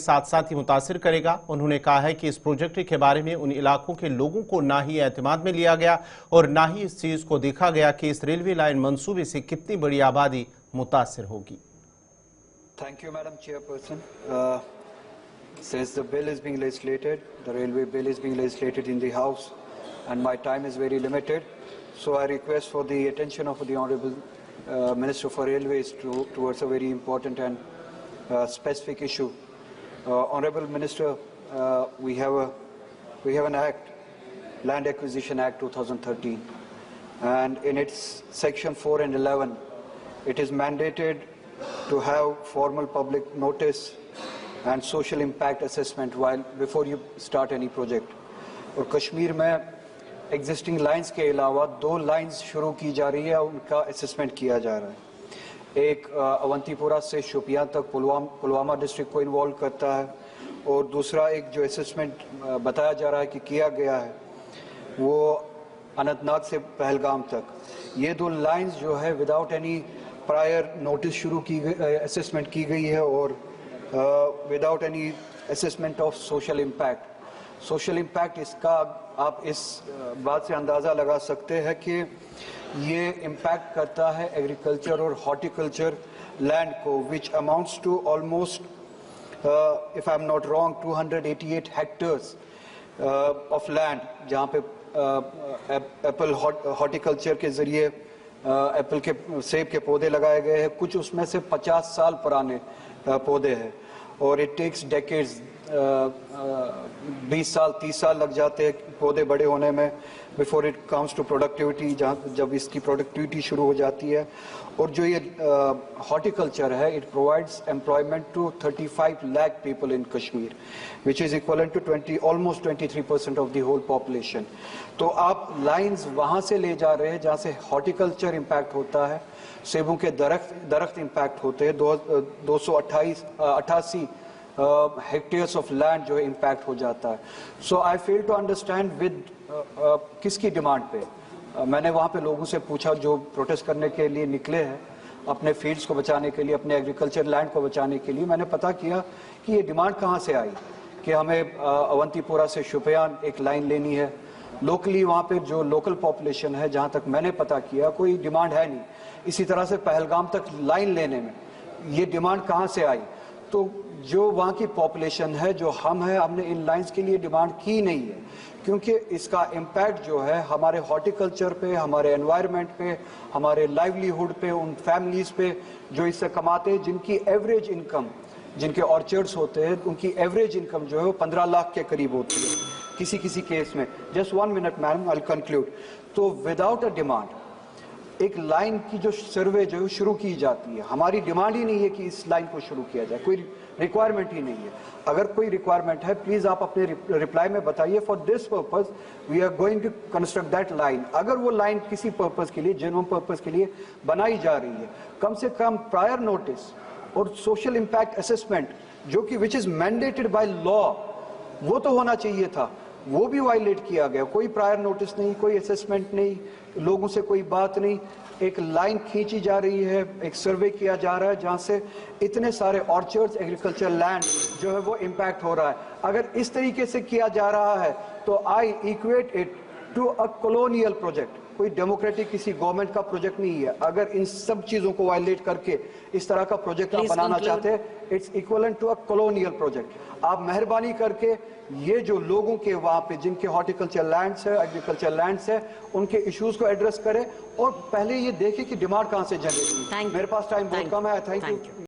साथ साथ ही मुतासिर करेगा। उन्होंने कहा है कि इस प्रोजेक्ट के बारे में उन इलाकों के लोगों को ना ही एतमाद में लिया गया और ना ही इस चीज को देखा गया कि इस रेलवे लाइन मंसूबे से कितनी बड़ी आबादी मुतासिर होगी। Thank you, Madam Chairperson. Since the bill is being legislated, the railway bill is being legislated in the House, and my time is very limited, so I request for the attention of the Honourable Minister for Railways towards a very important and specific issue. Honourable Minister, we have an Act, Land Acquisition Act 2013, and in its section 4 and 11, it is mandated to have formal public notice and social impact assessment before you start any project. और कश्मीर में existing lines के अलावा 2 lines शुरू की जा रही है, उनका assessment किया जा रहा है। एक अवंतीपुरा से शोपियां तक पुलवामा डिस्ट्रिक्ट को इन्वॉल्व करता है, और दूसरा एक जो assessment बताया जा रहा है कि किया गया है वो अनंतनाग से पहलगाम तक। ये 2 lines जो है विदाउट एनी प्रायर नोटिस शुरू की गई, असेसमेंट की गई है, और without any assessment of social impact. Social impact इसका आप इस बात से अंदाज़ा लगा सकते हैं कि ये इम्पैक्ट करता है एग्रीकल्चर और हॉर्टिकल्चर लैंड को, which amounts to almost, if I am not wrong, 288 hectares of land, जहाँ पे एप्पल हॉर्टिकल्चर के ज़रिए एप्पल के सेब के पौधे लगाए गए हैं। कुछ उसमें से 50 साल पुराने पौधे हैं, और इट टेक्स डेकेड्स, 20 साल 30 साल लग जाते हैं पौधे बड़े होने में before it comes to productivity, जब इसकी प्रोडक्टिविटी शुरू हो जाती है। और जो ये हॉर्टिकल्चर है, it provides employment to 35 lakh people in Kashmir, which is equivalent to almost 23% of the whole population. तो आप लाइंस वहाँ से ले जा रहे हैं जहाँ से हॉर्टिकल्चर इम्पैक्ट होता है, सेबों के दरख्त इम्पैक्ट होते हैं, 288 हेक्टेयर्स ऑफ लैंड जो है इम्पैक्ट हो जाता है। सो आई फेल टू अंडरस्टैंड विद किसकी डिमांड पे। मैंने वहाँ पे लोगों से पूछा जो प्रोटेस्ट करने के लिए निकले हैं, अपने फील्ड्स को बचाने के लिए, अपने एग्रीकल्चर लैंड को बचाने के लिए। मैंने पता किया कि ये डिमांड कहाँ से आई कि हमें अवंतीपुरा से शोपियान एक लाइन लेनी है। लोकली वहाँ पे जो लोकल पॉपुलेशन है, जहाँ तक मैंने पता किया, कोई डिमांड है नहीं। इसी तरह से पहलगाम तक लाइन लेने में ये डिमांड कहाँ से आई? तो जो वहाँ की पॉपुलेशन है, जो हम हैं, हमने इन लाइंस के लिए डिमांड की नहीं है, क्योंकि इसका इम्पैक्ट जो है हमारे हॉर्टिकल्चर पे, हमारे एनवायरनमेंट पे, हमारे लाइवलीहुड पे, उन फैमिलीज पे जो इससे कमाते हैं, जिनकी एवरेज इनकम, जिनके ऑर्चर्ड्स होते हैं, उनकी एवरेज इनकम जो है वो 15 लाख के करीब होती है किसी किसी केस में। Just 1 minute madam, I will conclude. तो विदाउट अ डिमांड एक लाइन की जो सर्वे जो शुरू की जाती है, हमारी डिमांड ही नहीं है कि इस लाइन को शुरू किया जाए, कोई रिक्वायरमेंट ही नहीं है। अगर कोई रिक्वायरमेंट है, प्लीज आप अपने रिप्लाई में बताइए, for this purpose we are going to construct that line. अगर वो लाइन किसी पर्पस के लिए, जेन्युइन पर्पस के लिए बनाई जा रही है, कम से कम प्रायर नोटिस और सोशल इम्पैक्ट असेसमेंट जो कि which is mandated by law, वो तो होना चाहिए था, वो भी वायलेट किया गया। कोई प्रायर नोटिस नहीं, कोई असेसमेंट नहीं, लोगों से कोई बात नहीं। एक लाइन खींची जा रही है, एक सर्वे किया जा रहा है जहां से इतने सारे ऑर्चर्ड्स, एग्रीकल्चर लैंड जो है वो इम्पैक्ट हो रहा है। अगर इस तरीके से किया जा रहा है तो I equate it to a colonial project, कोई डेमोक्रेटिक किसी गवर्नमेंट का प्रोजेक्ट नहीं है। अगर इन सब चीजों को वायलेट करके इस तरह का प्रोजेक्ट आप बनाना चाहते हैं, it's equivalent to a colonial project. आप मेहरबानी करके ये जो लोगों के वहां पे जिनके हॉर्टिकल्चर लैंड्स है, एग्रीकल्चर लैंड्स है, उनके इश्यूज को एड्रेस करें, और पहले ये देखें कि डिमांड कहां से जनरेट हुई। मेरे पास टाइम बहुत कम है। Thank you.